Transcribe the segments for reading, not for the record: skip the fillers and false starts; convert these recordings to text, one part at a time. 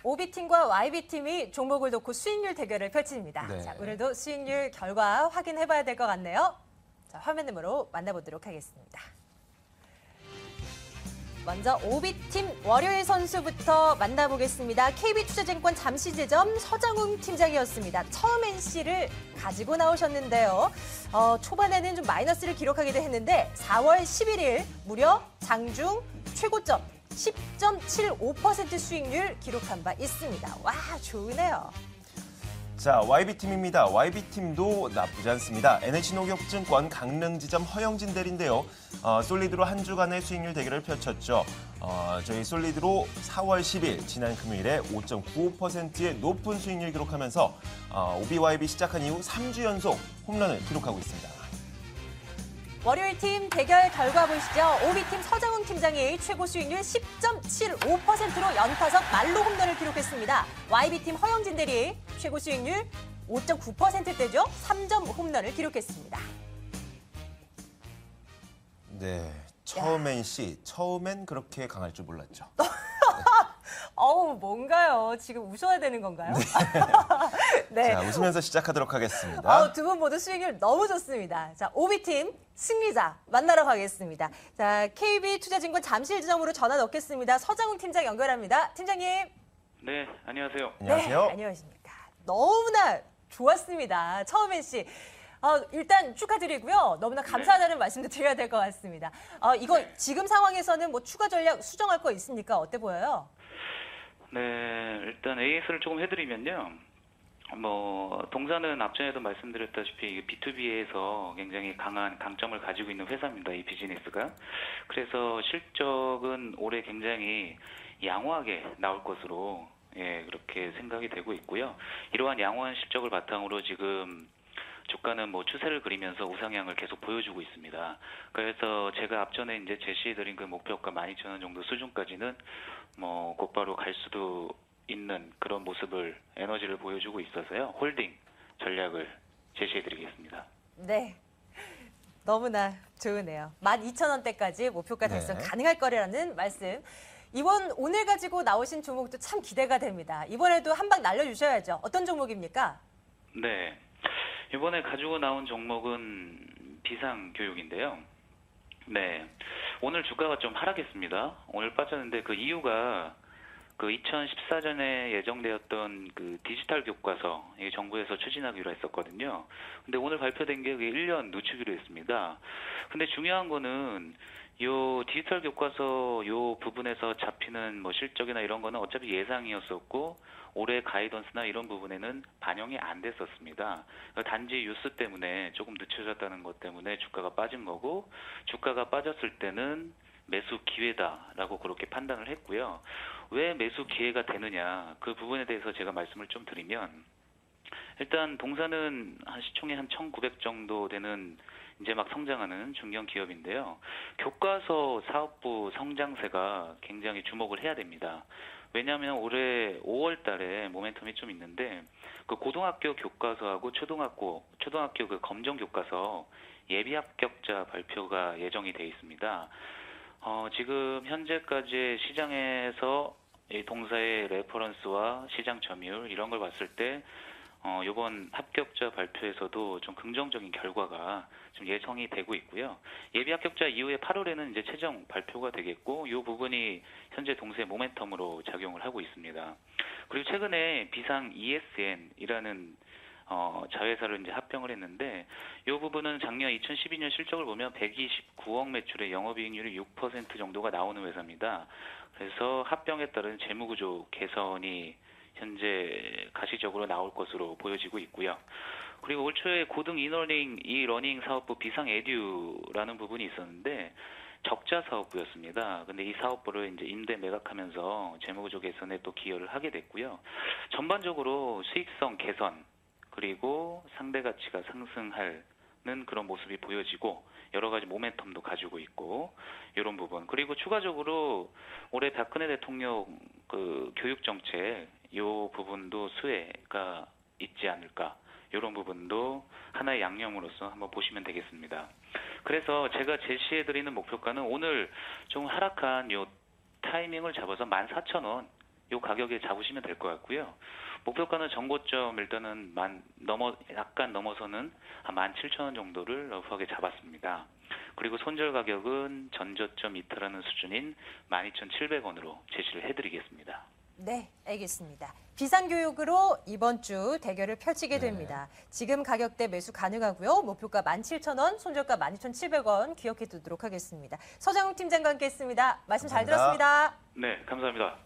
OB팀과 YB팀이 종목을 놓고 수익률 대결을 펼칩니다. 네. 자, 오늘도 수익률 결과 확인해봐야 될 것 같네요. 자, 화면으로 만나보도록 하겠습니다. 먼저 OB팀 월요일 선수부터 만나보겠습니다. KB투자증권 잠시제점 서장훈 팀장이었습니다. 처음 NC를 가지고 나오셨는데요. 초반에는 좀 마이너스를 기록하기도 했는데 4월 11일 무려 장중 최고점 10.75% 수익률 기록한 바 있습니다. 와, 좋으네요. 자, YB팀입니다. YB팀도 나쁘지 않습니다. NH농협증권 강릉지점 허영진 대리인데요. 솔리드로 한 주간의 수익률 대결을 펼쳤죠. 저희 솔리드로 4월 10일 지난 금요일에 5.95%의 높은 수익률 기록하면서 OBYB 시작한 이후 3주 연속 홈런을 기록하고 있습니다. 월요일 팀 대결 결과 보시죠. OB팀 서장훈 팀장이 최고 수익률 10.75%로 연타석 말로 홈런을 기록했습니다. YB팀 허영진 대리 최고 수익률 5.9%대죠. 3점 홈런을 기록했습니다. 네, 처음엔 그렇게 강할 줄 몰랐죠. 뭔가요? 지금 웃어야 되는 건가요? 네. 자, 웃으면서 시작하도록 하겠습니다. 두 분 모두 수익률 너무 좋습니다. 자, OB팀 승리자 만나러 가겠습니다. 자, KB투자증권 잠실지점으로 전화 넣겠습니다. 서장훈 팀장 연결합니다. 팀장님. 네, 안녕하세요. 안녕하세요. 네, 안녕하십니까. 너무나 좋았습니다. 처음 NC. 일단 축하드리고요. 너무나 감사하다는 말씀도 드려야 될 것 같습니다. 이거 지금 상황에서는 뭐 추가 전략 수정할 거 있습니까? 어때 보여요? 네, 일단 AS를 조금 해드리면요. 동사는 앞전에도 말씀드렸다시피 B2B에서 굉장히 강한 강점을 가지고 있는 회사입니다. 이 비즈니스가. 그래서 실적은 올해 굉장히 양호하게 나올 것으로 그렇게 생각이 되고 있고요. 이러한 양호한 실적을 바탕으로 지금 주가는 추세를 그리면서 우상향을 계속 보여주고 있습니다. 그래서 제가 앞전에 이제 제시해드린 그 목표가 12,000원 정도 수준까지는 곧바로 갈 수도 있는 그런 모습을 에너지를 보여주고 있어서요. 홀딩 전략을 제시해드리겠습니다. 네. 너무나 좋으네요. 12,000원대까지 목표가 달성 네. 가능할 거라는 말씀. 오늘 가지고 나오신 종목도 참 기대가 됩니다. 이번에도 한 방 날려주셔야죠. 어떤 종목입니까? 네. 이번에 가지고 나온 종목은 비상교육인데요. 네. 오늘 주가가 좀 하락했습니다. 오늘 빠졌는데 그 이유가 그 2014년에 예정되었던 그 디지털 교과서 정부에서 추진하기로 했었거든요. 근데 오늘 발표된 게 1년 늦추기로 했습니다. 근데 중요한 거는 요 디지털 교과서 요 부분에서 잡히는 실적이나 이런 거는 어차피 예상이었었고 올해 가이던스나 이런 부분에는 반영이 안 됐었습니다. 단지 뉴스 때문에 조금 늦춰졌다는 것 때문에 주가가 빠진 거고 주가가 빠졌을 때는 매수 기회다라고 그렇게 판단을 했고요. 왜 매수 기회가 되느냐 그 부분에 대해서 제가 말씀을 좀 드리면 일단 동사는 시총이 한 1,900 정도 되는 이제 막 성장하는 중견 기업인데요. 교과서 사업부 성장세가 굉장히 주목을 해야 됩니다. 왜냐하면 올해 5월 달에 모멘텀이 좀 있는데 그 고등학교 교과서하고 초등학교 그 검정 교과서 예비 합격자 발표가 예정이 돼 있습니다. 지금 현재까지의 시장에서 이 동사의 레퍼런스와 시장 점유율 이런 걸 봤을 때 이번 합격자 발표에서도 좀 긍정적인 결과가 좀 예상이 되고 있고요. 예비 합격자 이후에 8월에는 이제 최종 발표가 되겠고 이 부분이 현재 동사의 모멘텀으로 작용을 하고 있습니다. 그리고 최근에 비상 ESN이라는 자회사를 이제 합병을 했는데 이 부분은 작년 2012년 실적을 보면 129억 매출의 영업이익률이 6% 정도가 나오는 회사입니다. 그래서 합병에 따른 재무구조 개선이 현재 가시적으로 나올 것으로 보여지고 있고요. 그리고 올 초에 고등 이러닝 사업부 비상 에듀라는 부분이 있었는데 적자 사업부였습니다. 근데 이 사업부를 이제 임대 매각하면서 재무구조 개선에 또 기여를 하게 됐고요. 전반적으로 수익성 개선 그리고 상대 가치가 상승하는 그런 모습이 보여지고 여러 가지 모멘텀도 가지고 있고 이런 부분 그리고 추가적으로 올해 박근혜 대통령 그 교육 정책 이 부분도 수혜가 있지 않을까 이런 부분도 하나의 양념으로서 한번 보시면 되겠습니다. 그래서 제가 제시해드리는 목표가는 오늘 좀 하락한 요 타이밍을 잡아서 14,000원 요 가격에 잡으시면 될 것 같고요. 목표가는 전고점 일단은 약간 넘어서는 한 17,000원 정도를 러프하게 잡았습니다. 그리고 손절 가격은 전저점 이탈하는 수준인 12,700원으로 제시를 해드리겠습니다. 네, 알겠습니다. 비상교육으로 이번 주 대결을 펼치게 됩니다. 지금 가격대 매수 가능하고요. 목표가 17,000원, 손절가 12,700원 기억해 두도록 하겠습니다. 서장훈 팀장과 함께했습니다. 말씀 잘 감사합니다. 들었습니다. 네, 감사합니다.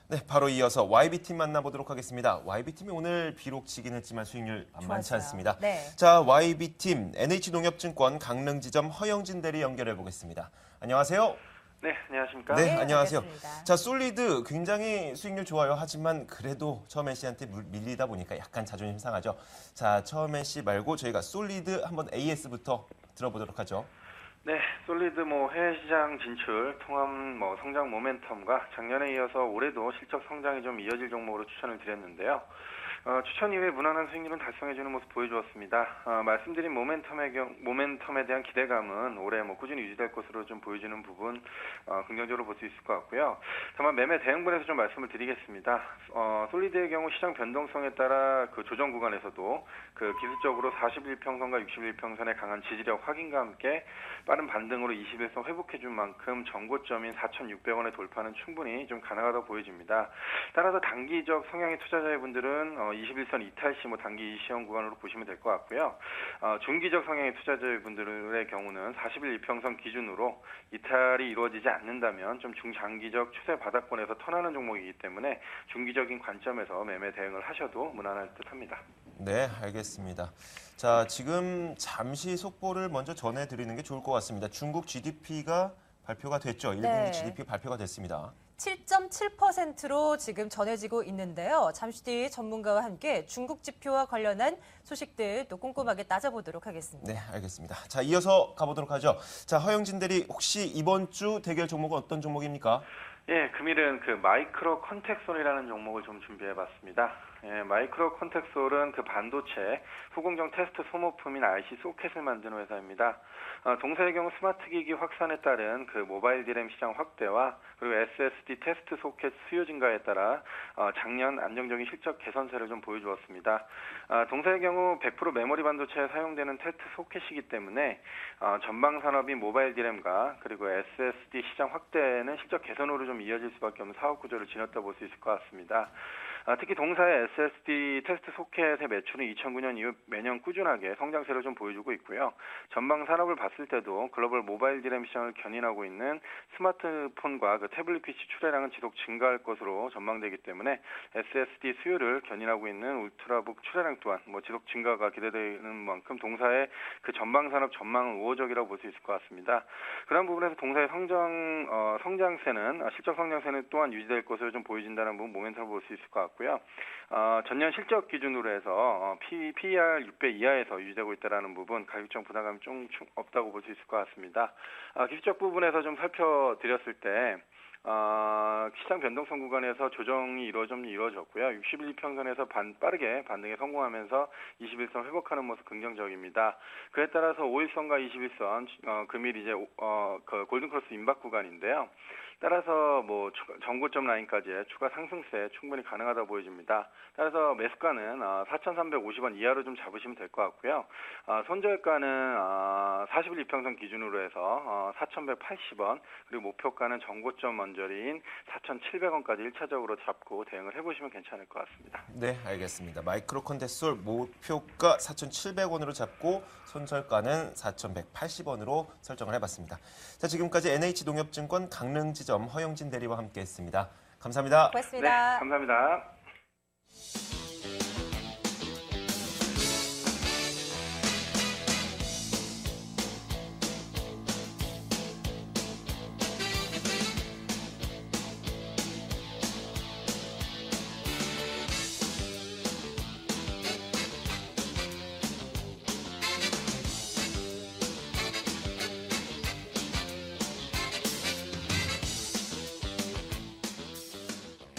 네, 바로 이어서 YB팀 만나보도록 하겠습니다. YB팀이 오늘 비록 지긴 했지만 수익률 만만치 좋았어요. 않습니다. 네. 자, YB팀 NH농협증권 강릉지점 허영진 대리 연결해 보겠습니다. 안녕하세요. 네, 안녕하십니까? 네, 네, 안녕하세요. 반갑습니다. 자, 솔리드 굉장히 수익률 좋아요. 하지만 그래도 처음엔 씨한테 밀리다 보니까 약간 자존심 상하죠. 자, 처음엔 씨 말고 저희가 솔리드 한번 AS부터 들어보도록 하죠. 네, 솔리드 해외 시장 진출, 통합 성장 모멘텀과 작년에 이어서 올해도 실적 성장이 좀 이어질 종목으로 추천을 드렸는데요. 추천 이후에 무난한 수익률은 달성해주는 모습 보여주었습니다. 말씀드린 모멘텀에 대한 기대감은 올해 꾸준히 유지될 것으로 좀 보여주는 부분 긍정적으로 볼 수 있을 것 같고요. 다만 매매 대응분에서 좀 말씀을 드리겠습니다. 솔리드의 경우 시장 변동성에 따라 그 조정 구간에서도 그 기술적으로 41평선과 61평선의 강한 지지력 확인과 함께 빠른 반등으로 21선 회복해준 만큼 전고점인 4,600원의 돌파는 충분히 좀 가능하다고 보여집니다. 따라서 단기적 성향의 투자자의 분들은 21선 이탈 시 단기 시험 구간으로 보시면 될 것 같고요. 중기적 성향의 투자자분들의 경우는 41 이평선 기준으로 이탈이 이루어지지 않는다면 좀 중장기적 추세 바닥권에서 턴하는 종목이기 때문에 중기적인 관점에서 매매 대응을 하셔도 무난할 듯합니다. 네, 알겠습니다. 자, 지금 잠시 속보를 먼저 전해드리는 게 좋을 것 같습니다. 중국 GDP가 발표가 됐죠. 1분기 네. GDP 발표가 됐습니다. 7.7%로 지금 전해지고 있는데요. 잠시 뒤 전문가와 함께 중국 지표와 관련한 소식들 또 꼼꼼하게 따져보도록 하겠습니다. 네, 알겠습니다. 자, 이어서 가보도록 하죠. 자, 허영진 대리, 혹시 이번 주 대결 종목은 어떤 종목입니까? 예, 금일은 그 마이크로 컨텍솔이라는 종목을 좀 준비해봤습니다. 예, 마이크로 컨텍솔은 그 반도체 후공정 테스트 소모품인 IC 소켓을 만드는 회사입니다. 동사의 경우 스마트 기기 확산에 따른 그 모바일 디램 시장 확대와 그리고 SSD 테스트 소켓 수요 증가에 따라 작년 안정적인 실적 개선세를 좀 보여주었습니다. 동사의 경우 100% 메모리 반도체에 사용되는 테스트 소켓이기 때문에 전방 산업인 모바일 디램과 그리고 SSD 시장 확대는 실적 개선으로 좀 이어질 수밖에 없는 사업 구조를 지녔다 볼 수 있을 것 같습니다. 특히 동사의 SSD 테스트 소켓의 매출은 2009년 이후 매년 꾸준하게 성장세를 좀 보여주고 있고요. 전방 산업을 봤을 때도 글로벌 모바일 디램 시장을 견인하고 있는 스마트폰과 그 태블릿 PC 출하량은 지속 증가할 것으로 전망되기 때문에 SSD 수요를 견인하고 있는 울트라북 출하량 또한 지속 증가가 기대되는 만큼 동사의 그 전방 산업 전망은 우호적이라고 볼 수 있을 것 같습니다. 그런 부분에서 동사의 성장세는 실적 성장세는 또한 유지될 것으로 좀 보여진다는 부분 모멘텀을 볼 수 있을 것 같고요. 전년 실적 기준으로 해서 PER 6배 이하에서 유지되고 있다는 부분 가격적 부담감이 좀 없다고 볼 수 있을 것 같습니다. 기술적 부분에서 좀 살펴드렸을 때 시장 변동성 구간에서 조정이 이루어졌고요. 61평선에서 빠르게 반등에 성공하면서 21선 회복하는 모습 긍정적입니다. 그에 따라서 5일선과 21선 금일 이제 그 골든크로스 임박 구간인데요. 따라서 전고점 라인까지의 추가 상승세 충분히 가능하다 보여집니다. 따라서 매수가는 4,350원 이하로 좀 잡으시면 될 것 같고요. 손절가는 41 이평선 기준으로 해서 4,180원 그리고 목표가는 전고점 먼저리인 4,700원까지 1차적으로 잡고 대응을 해보시면 괜찮을 것 같습니다. 네, 알겠습니다. 마이크로 컨텍솔 목표가 4,700원으로 잡고 손절가는 4,180원으로 설정을 해봤습니다. 자, 지금까지 NH농협증권 강릉지점 허영진 대리와 함께했습니다. 감사합니다. 고맙습니다. 네, 감사합니다.